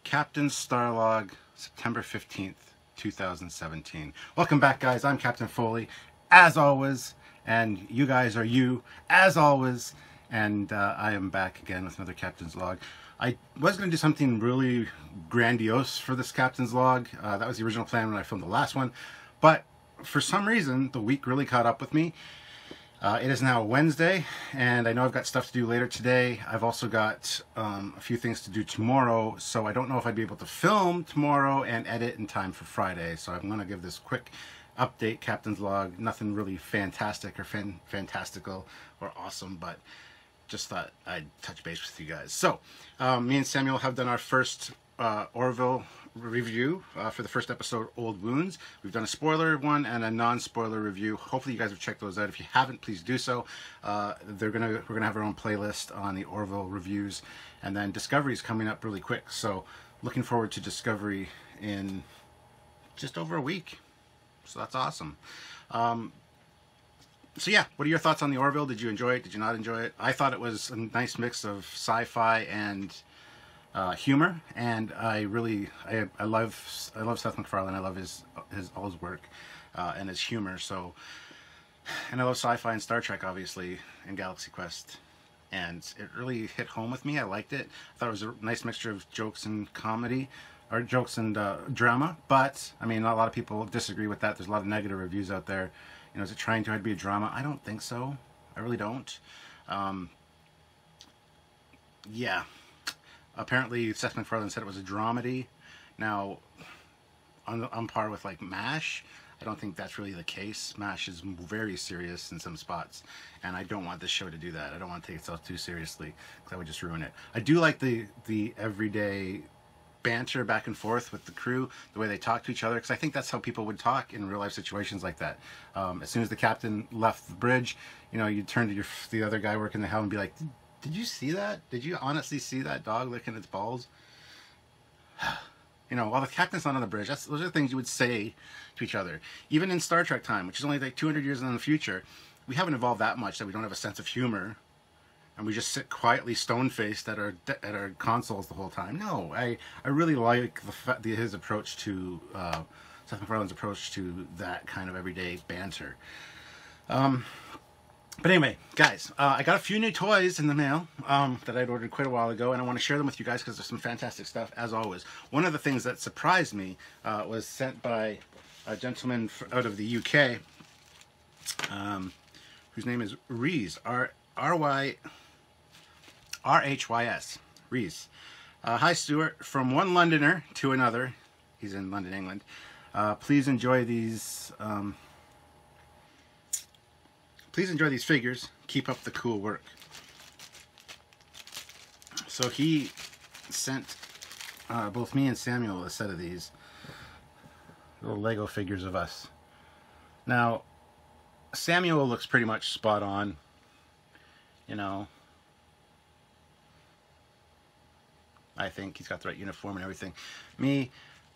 Captain Starlog, September 15th, 2017. Welcome back, guys. I'm Captain Foley, as always, and you guys are you, as always, and I am back again with another Captain's Log. I was going to do something really grandiose for this Captain's Log. That was the original plan when I filmed the last one, but for some reason, the week really caught up with me. It is now Wednesday, and I know I've got stuff to do later today. I've also got a few things to do tomorrow, so I don't know if I'd be able to film tomorrow and edit in time for Friday. So I'm going to give this quick update, Captain's Log. Nothing really fantastic or fantastical or awesome, but just thought I'd touch base with you guys. So me and Samuel have done our first Orville review for the first episode, Old Wounds. We've done a spoiler one and a non-spoiler review. Hopefully you guys have checked those out. If you haven't, please do so. We're gonna have our own playlist on the Orville reviews, and then Discovery is coming up really quick, so looking forward to Discovery in just over a week, so that's awesome. So yeah, what are your thoughts on the Orville? Did you enjoy it? Did you not enjoy it? I thought it was a nice mix of sci-fi and humor, and I love Seth MacFarlane. I love all his work and his humor. So, and I love sci-fi and Star Trek, obviously, and Galaxy Quest, and it really hit home with me. I liked it. I thought it was a nice mixture of jokes and comedy, or jokes and drama. But I mean, a lot of people disagree with that. There's a lot of negative reviews out there. You know, is it trying to be a drama? I don't think so. I really don't. Yeah. Apparently, Seth MacFarlane said it was a dramedy. Now, on par with like MASH, I don't think that's really the case. MASH is very serious in some spots, and I don't want this show to do that. I don't want to take itself too seriously, because that would just ruin it. I do like the everyday banter back and forth with the crew, the way they talk to each other, because I think that's how people would talk in real life situations like that. As soon as the captain left the bridge, you know, you'd turn to the other guy working the helm and be like, did you see that? Did you honestly see that dog licking its balls? You know, while the captain's not on the bridge, those are the things you would say to each other. Even in Star Trek time, which is only like 200 years in the future, we haven't evolved that much that we don't have a sense of humor, and we just sit quietly stone-faced at our consoles the whole time. No, I really like his approach to Seth MacFarlane's approach to that kind of everyday banter. But anyway, guys, I got a few new toys in the mail that I'd ordered quite a while ago, and I want to share them with you guys because there's some fantastic stuff, as always. One of the things that surprised me was sent by a gentleman out of the UK, whose name is Rhys, R-H-Y-S, Rhys. Hi, Stuart. From one Londoner to another, he's in London, England. Please enjoy these... Please enjoy these figures. Keep up the cool work. So he sent both me and Samuel a set of these little Lego figures of us. Now, Samuel looks pretty much spot on. You know, I think he's got the right uniform and everything. Me,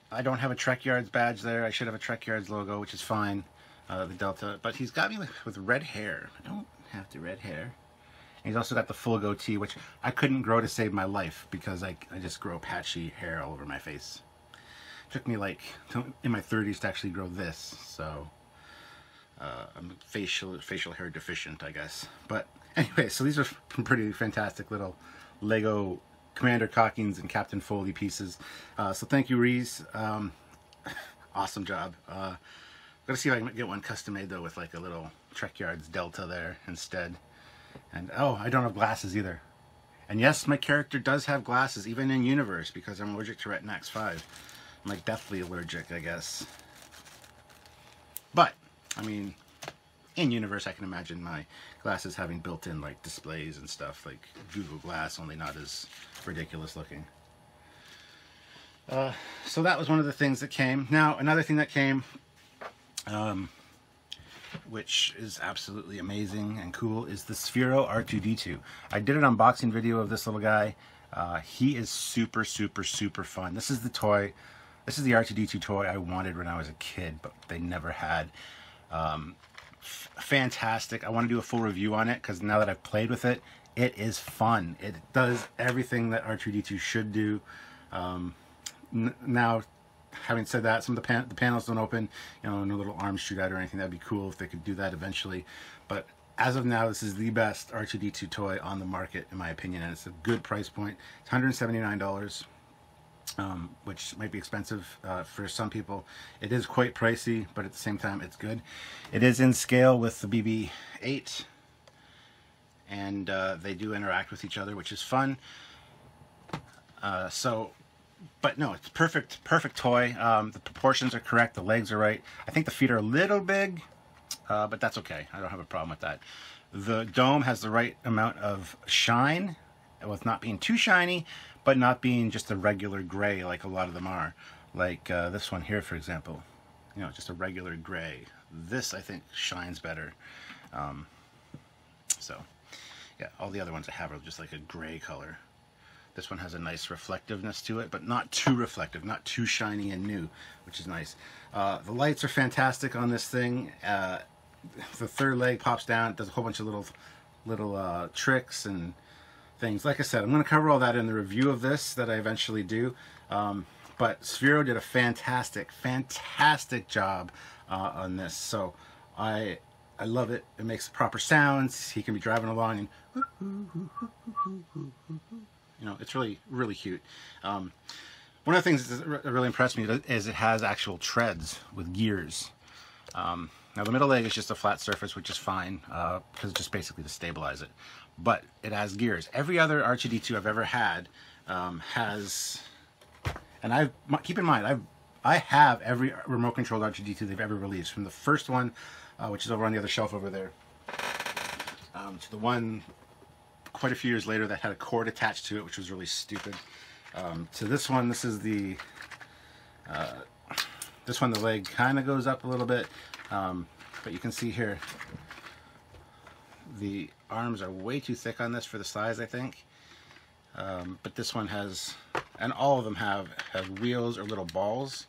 I don't have a Trekyards badge there. I should have a Trekyards logo, which is fine. The Delta, but he's got me with red hair. I don't have the red hair. And he's also got the full goatee, which I couldn't grow to save my life because I just grow patchy hair all over my face. It took me like in my 30s to actually grow this, so I'm facial hair deficient, I guess. But anyway, so these are some pretty fantastic little Lego Commander Cockings and Captain Foley pieces. So thank you, Rhys. Awesome job. Gotta see if I can get one custom made though, with like a little Trekyards Delta there instead. And oh, I don't have glasses either. And yes, my character does have glasses, even in universe, because I'm allergic to Retinax 5. I'm like deathly allergic, I guess. But I mean, in universe, I can imagine my glasses having built-in like displays and stuff, like Google Glass, only not as ridiculous looking. So that was one of the things that came. Now another thing that came, which is absolutely amazing and cool, is the Sphero R2-D2. I did an unboxing video of this little guy. He is super, super, super fun. This is the toy. This is the R2-D2 toy I wanted when I was a kid, but they never had. Fantastic. I want to do a full review on it because now that I've played with it, it is fun. It does everything that R2-D2 should do. now, having said that, some of the panels don't open, you know, no little arms shoot out or anything. That'd be cool if they could do that eventually. But as of now, this is the best R2-D2 toy on the market, in my opinion, and it's a good price point. It's $179, which might be expensive for some people. It is quite pricey, but at the same time, it's good. It is in scale with the BB-8, and they do interact with each other, which is fun. But no, it's perfect toy. The proportions are correct, the legs are right. I think the feet are a little big, but that's okay. I don't have a problem with that. The dome has the right amount of shine, with not being too shiny, but not being just a regular gray like a lot of them are. Like this one here, for example. You know, just a regular gray. This, I think, shines better. So, yeah, all the other ones I have are just like a gray color. This one has a nice reflectiveness to it, but not too reflective, not too shiny and new, which is nice. The lights are fantastic on this thing. The third leg pops down, it does a whole bunch of little tricks and things. Like I said, I'm going to cover all that in the review of this that I eventually do. But Sphero did a fantastic job on this. So I love it. It makes proper sounds. He can be driving along and you know, it's really cute. One of the things that really impressed me is it has actual treads with gears. Now the middle leg is just a flat surface, which is fine, because it's just basically to stabilize it. But it has gears. Every other R2-D2 I've ever had has, and keep in mind, I have every remote controlled R2-D2 they've ever released, from the first one, which is over on the other shelf over there, to the one quite a few years later that had a cord attached to it, which was really stupid. To this one, this is the this one, the leg kind of goes up a little bit, but you can see here the arms are way too thick on this for the size, I think. But this one has, and all of them have wheels or little balls.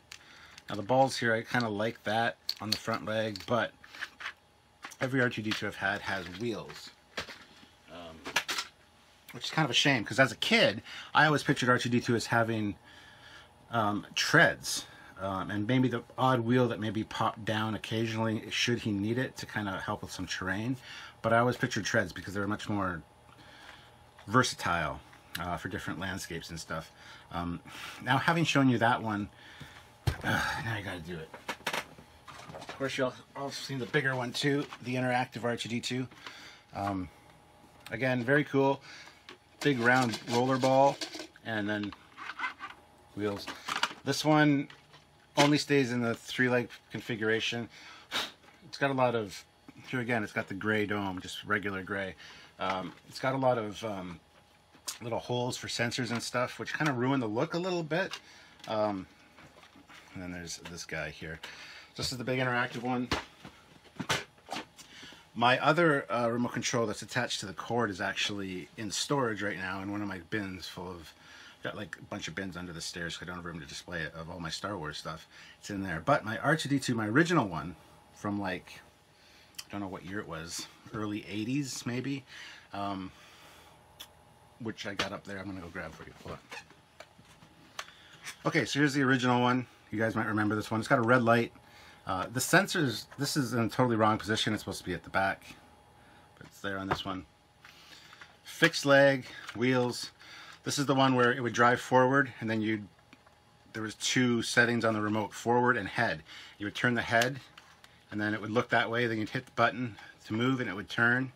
Now the balls here, I kind of like that on the front leg, but every R2-D2 I've had has wheels. Which is kind of a shame, because as a kid, I always pictured R2-D2 as having treads, and maybe the odd wheel that maybe popped down occasionally should he need it to kind of help with some terrain. But I always pictured treads because they were much more versatile for different landscapes and stuff. Now, having shown you that one, now you got to do it. Of course, you'll also seen the bigger one too, the interactive R2-D2. Again, very cool. Big round roller ball, and then wheels. This one only stays in the 3-leg configuration. It's got a lot of, here again, it's got the gray dome, just regular gray. It's got a lot of little holes for sensors and stuff, which kind of ruin the look a little bit. And then there's this guy here. This is the big interactive one. My other remote control that's attached to the cord is actually in storage right now in one of my bins full of, got like a bunch of bins under the stairs, so I don't have room to display it, of all my Star Wars stuff. It's in there. But my R2-D2, my original one, from like, I don't know what year it was, early 80s maybe, which I got up there. I'm going to go grab for you. Hold on. Okay, so here's the original one. You guys might remember this one. It's got a red light. The sensors, this is in a totally wrong position. It's supposed to be at the back, but it's there on this one. Fixed leg, wheels. This is the one where it would drive forward, and then there was 2 settings on the remote, forward and head. You would turn the head, and then it would look that way. Then you'd hit the button to move, and it would turn.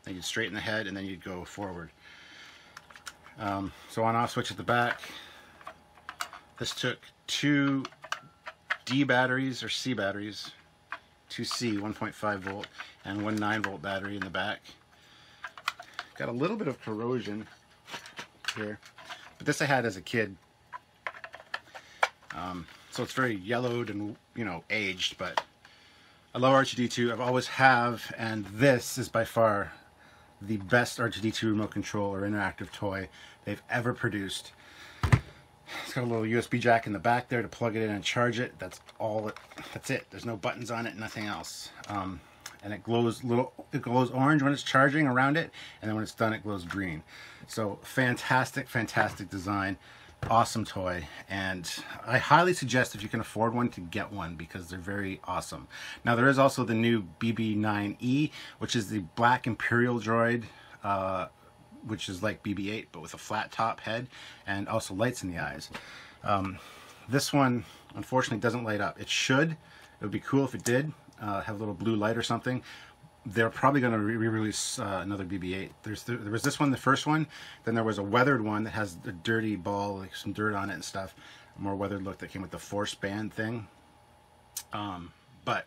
Then you'd straighten the head, and then you'd go forward. So on-off switch at the back. This took 2 D batteries, or C batteries, 2C 1.5 volt and 1 9-volt battery in the back. Got a little bit of corrosion here, but this I had as a kid, so it's very yellowed and, you know, aged. But I love R2-D2. I've always have, and this is by far the best R2-D2 remote control or interactive toy they've ever produced. It's got a little USB jack in the back there to plug it in and charge it. That's all. That's it. There's no buttons on it, nothing else. And it glows orange when it's charging around it, and then when it's done, it glows green. So fantastic design. Awesome toy, and I highly suggest if you can afford one to get one because they're very awesome. Now there is also the new BB9E, which is the black Imperial droid, which is like BB-8 but with a flat top head and also lights in the eyes. This one unfortunately doesn't light up. It should. It would be cool if it did have a little blue light or something. They're probably going to re-release another BB-8. There was this one, the first one. Then there was a weathered one that has a dirty ball, like some dirt on it and stuff. A more weathered look that came with the force band thing. But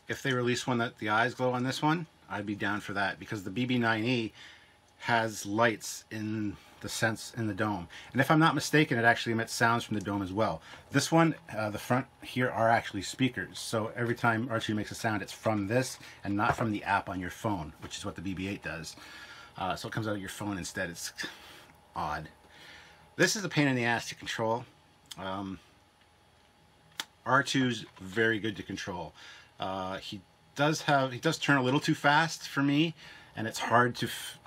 if they release one that the eyes glow on this one, I'd be down for that, because the BB-9E has lights in the dome, and if I'm not mistaken, it actually emits sounds from the dome as well. This one, the front here are actually speakers, so every time R2 makes a sound, it's from this and not from the app on your phone, which is what the BB-8 does. So it comes out of your phone instead. It's odd. This is a pain in the ass to control. R2's very good to control. He does turn a little too fast for me, and it's hard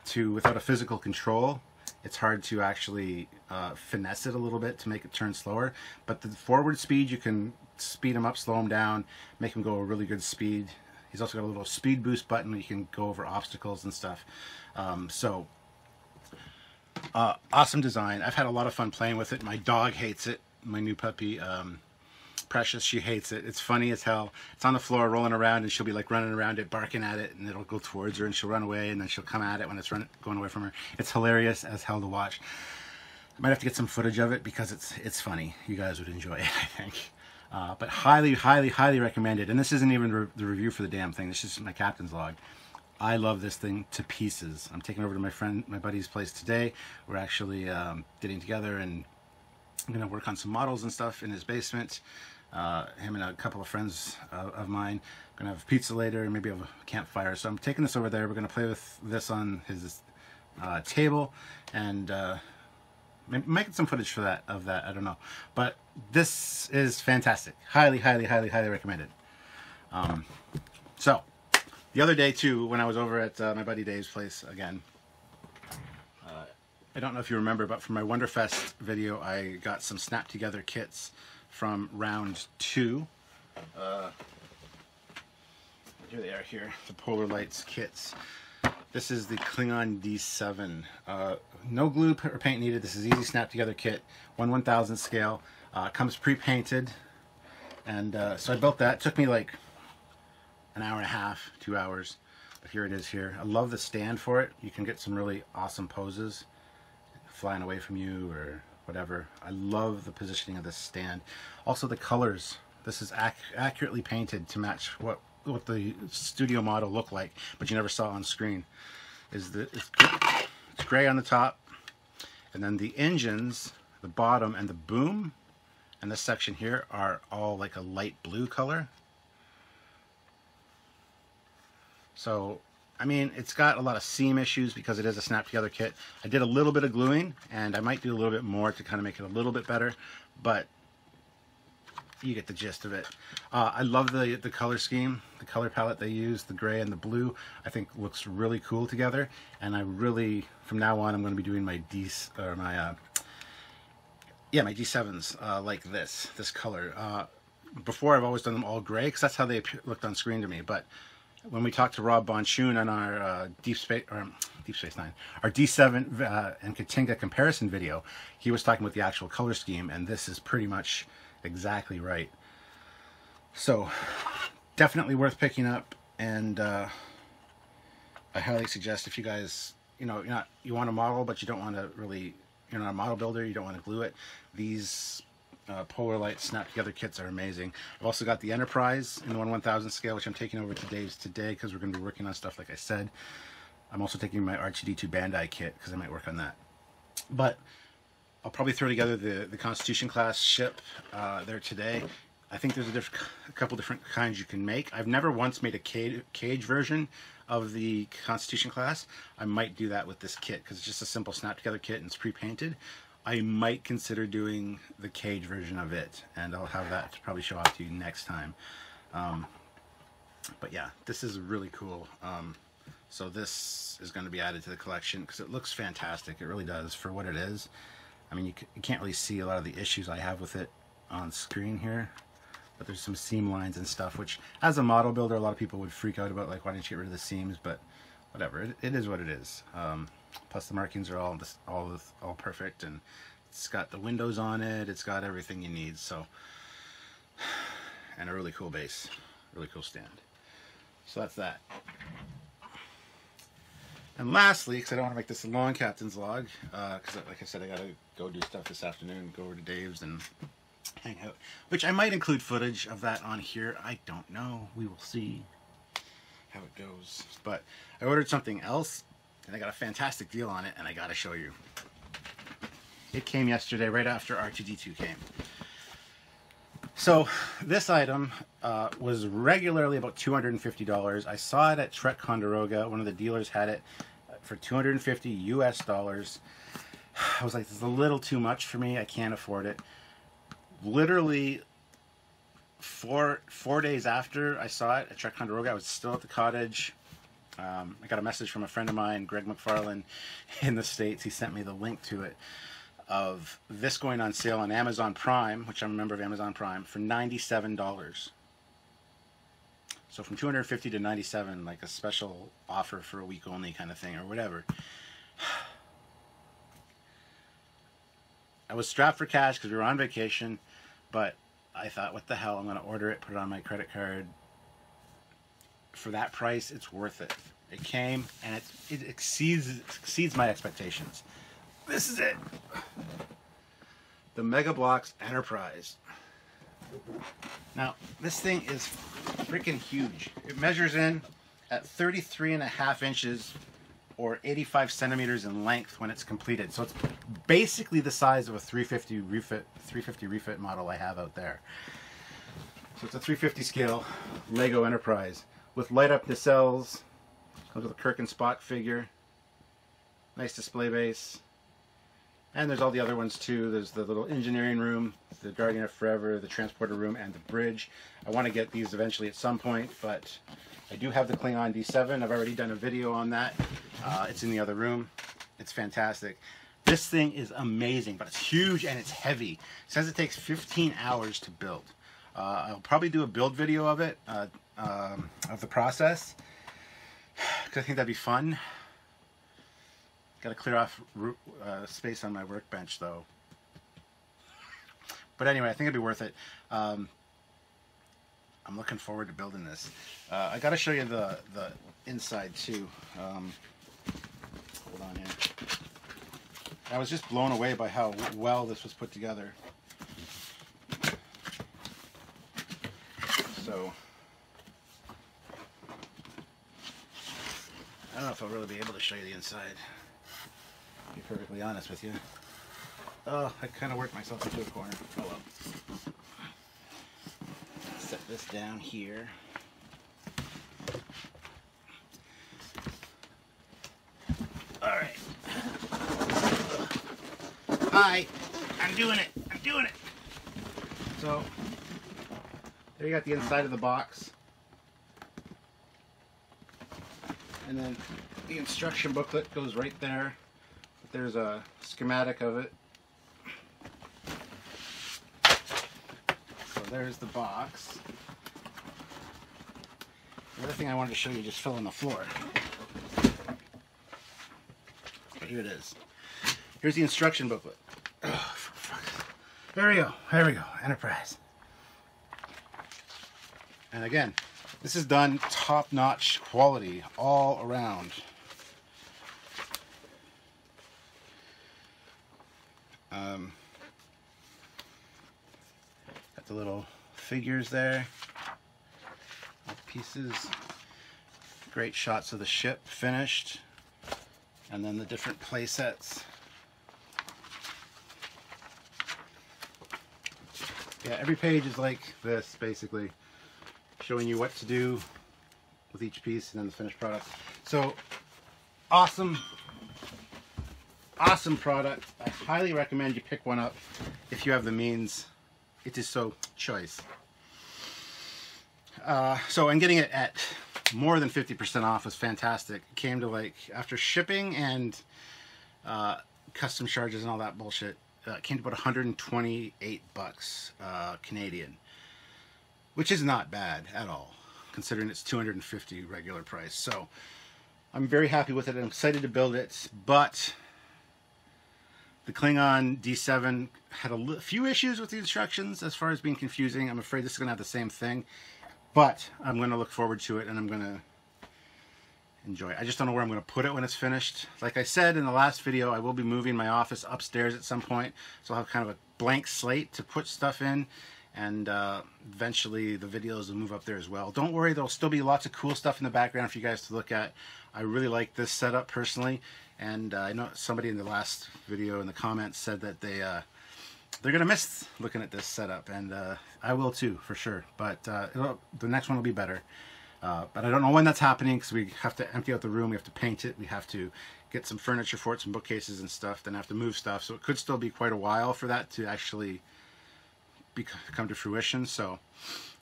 to without a physical control. It's hard to actually finesse it a little bit to make it turn slower. But the forward speed, you can speed him up, slow him down, make him go a really good speed. He's also got a little speed boost button where you can go over obstacles and stuff. Awesome design. I've had a lot of fun playing with it. My dog hates it. My new puppy, Precious, she hates it. It's funny as hell. It's on the floor rolling around, and she'll be like running around it, barking at it, and it'll go towards her, and she'll run away, and then she'll come at it when it's going away from her. It's hilarious as hell to watch. I might have to get some footage of it because it's funny. You guys would enjoy it, I think. But highly, highly, highly recommended. And this isn't even the review for the damn thing. This is my captain's log. I love this thing to pieces. I'm taking it over to my buddy's place today. We're actually getting together, and I'm going to work on some models and stuff in his basement. Him and a couple of friends of mine. I'm going to have pizza later and maybe have a campfire. So I'm taking this over there. We're going to play with this on his table, and making some footage for of that. I don't know. But this is fantastic. Highly, highly, highly, highly recommended. So the other day too, when I was over at my buddy Dave's place again, I don't know if you remember, but for my Wonderfest video, I got some snap together kits from round 2. Here they are here, the Polar Lights kits. This is the Klingon D7. No glue or paint needed. This is easy snap together kit, 1/1000 scale. Comes pre-painted, and so I built that. It took me like an hour and a half, 2 hours, but here it is here. I love the stand for it. You can get some really awesome poses flying away from you or whatever. I love the positioning of this stand. Also the colors. This is accurately painted to match what the studio model looked like, but you never saw on screen. It's gray on the top, and then the engines, the bottom, and the boom, and this section here are all like a light blue color. So I mean, it's got a lot of seam issues because it is a snap together kit. I did a little bit of gluing, and I might do a little bit more to kind of make it a little bit better, but you get the gist of it. I love the color scheme, the color palette they use, the gray and the blue. I think looks really cool together, and I really, from now on, I'm going to be doing my my D7s like this color. Before, I've always done them all gray because that's how they looked on screen to me, but when we talked to Rob Bonchoon on our Deep Space Nine, our D7 and Katinga comparison video, he was talking about the actual color scheme, and this is pretty much exactly right. So definitely worth picking up, and I highly suggest, if you guys, you want a model but you don't want to really, you're not a model builder, you don't want to glue it, these Polar Light snap together kits are amazing. I've also got the Enterprise in the 1/1000 scale, which I'm taking over to Dave's today because we're going to be working on stuff like I said. I'm also taking my R2-D2 Bandai kit because I might work on that. But I'll probably throw together the Constitution class ship there today. I think there's a couple different kinds you can make. I've never once made a cage version of the Constitution class. I might do that with this kit because it's just a simple snap together kit and it's pre-painted. I might consider doing the cage version of it, and I'll have that to probably show off to you next time. But yeah, this is really cool. So this is going to be added to the collection because it looks fantastic. It really does for what it is. I mean, you can't really see a lot of the issues I have with it on screen here, but there's some seam lines and stuff, which as a model builder, a lot of people would freak out about, like, why didn't you get rid of the seams? But whatever, it is what it is. Plus the markings are all perfect, and it's got the windows on it, it's got everything you need. So, and a really cool base, really cool stand. So that's that. And lastly, because I don't want to make this a long captain's log, because like I said, I gotta go do stuff this afternoon, go over to Dave's and hang out, which I might include footage of that on here. I don't know, we will see how it goes. But I ordered something else and I got a fantastic deal on it, and I gotta show you. It came yesterday right after R2-D2 came. So this item was regularly about $250. I saw it at Trekyards. One of the dealers had it for $250 US. I was like, this is a little too much for me. I can't afford it. Literally four days after I saw it at Trekyards, I was still at the cottage. I got a message from a friend of mine, Greg McFarlane, in the States. He sent me the link to it, of this going on sale on Amazon Prime, which I'm a member of Amazon Prime, for $97. So from $250 to $97, like a special offer for a week only kind of thing, or whatever. I was strapped for cash because we were on vacation, but I thought, what the hell, I'm going to order it, put it on my credit card. For that price, it's worth it. It came, and it exceeds my expectations. This is it. The Mega Bloks Enterprise. Now, this thing is freaking huge. It measures in at 33.5 inches or 85 centimeters in length when it's completed. So it's basically the size of a 350 refit model I have out there. So it's a 350 scale Lego Enterprise with light up nacelles. Comes with a Kirk and Spock figure. Nice display base. And there's all the other ones too. There's the little engineering room, the Guardian of Forever, the transporter room, and the bridge. I want to get these eventually at some point, but I do have the Klingon D7. I've already done a video on that. It's in the other room. It's fantastic. This thing is amazing, but it's huge and it's heavy. It says it takes 15 hours to build. I'll probably do a build video of it, of the process, because I think that'd be fun. Got to clear off space on my workbench, though. But anyway, I think it'd be worth it. I'm looking forward to building this. I got to show you the inside too. Hold on here. I was just blown away by how well this was put together. So I don't know if I'll really be able to show you the inside, to be perfectly honest with you. Oh, I kind of worked myself into a corner. Oh well. Set this down here. Alright. Hi! I'm doing it! I'm doing it! So, there you got the inside of the box. And then the instruction booklet goes right there. There's a schematic of it. So there's the box. The other thing I wanted to show you just fell on the floor. But here it is. Here's the instruction booklet. Oh, for fuck. There we go. There we go. Enterprise. And again, this is done top-notch quality all around. Got the little figures there, pieces, great shots of the ship finished, and then the different play sets. Yeah, every page is like this, basically, showing you what to do with each piece and then the finished product. So, awesome product. I highly recommend you pick one up if you have the means. It is so choice. And getting it at more than 50% off was fantastic. It came to, like, after shipping and custom charges and all that bullshit, came to about 128 bucks Canadian, which is not bad at all, considering it's 250 regular price. So I'm very happy with it. I'm excited to build it, but the Klingon D7 had a few issues with the instructions as far as being confusing. I'm afraid this is going to have the same thing, but I'm going to look forward to it, and I'm going to enjoy it. I just don't know where I'm going to put it when it's finished. Like I said in the last video, I will be moving my office upstairs at some point, so I'll have kind of a blank slate to put stuff in, and eventually the videos will move up there as well. Don't worry, there'll still be lots of cool stuff in the background for you guys to look at. I really like this setup personally, and I know somebody in the last video in the comments said that they're gonna miss looking at this setup, and I will too, for sure. But the next one will be better. But I don't know when that's happening, because we have to empty out the room, we have to paint it, we have to get some furniture for it, some bookcases and stuff, then I have to move stuff. So it could still be quite a while for that to actually come to fruition. So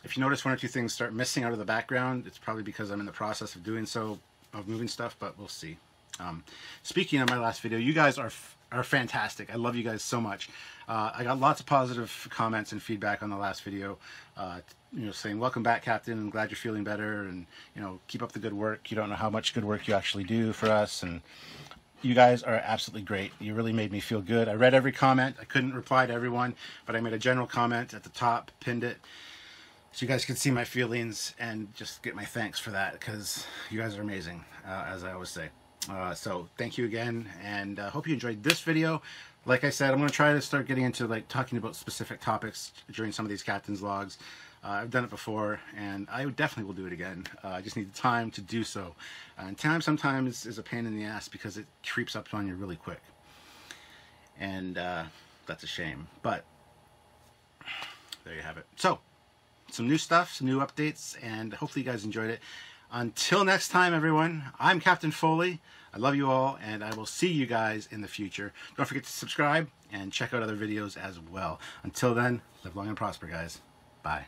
if you notice one or two things start missing out of the background, it's probably because I'm in the process of doing so, of moving stuff, but we'll see. Speaking of my last video, you guys are fantastic. I love you guys so much. I got lots of positive comments and feedback on the last video, you know, saying, welcome back, Captain, I'm glad you're feeling better, and, you know, keep up the good work. You don't know how much good work you actually do for us, and you guys are absolutely great. You really made me feel good. I read every comment. I couldn't reply to everyone, but I made a general comment at the top, pinned it, so you guys can see my feelings and just get my thanks for that, because you guys are amazing, as I always say. So thank you again, and hope you enjoyed this video. Like I said, I'm going to try to start getting into talking about specific topics during some of these captain's logs. I've done it before, and I definitely will do it again. I just need the time to do so. And time sometimes is a pain in the ass because it creeps up on you really quick. And that's a shame. But there you have it. So, some new stuff, some new updates, and hopefully you guys enjoyed it. Until next time, everyone, I'm Captain Foley. I love you all, and I will see you guys in the future. Don't forget to subscribe and check out other videos as well. Until then, live long and prosper, guys. Bye.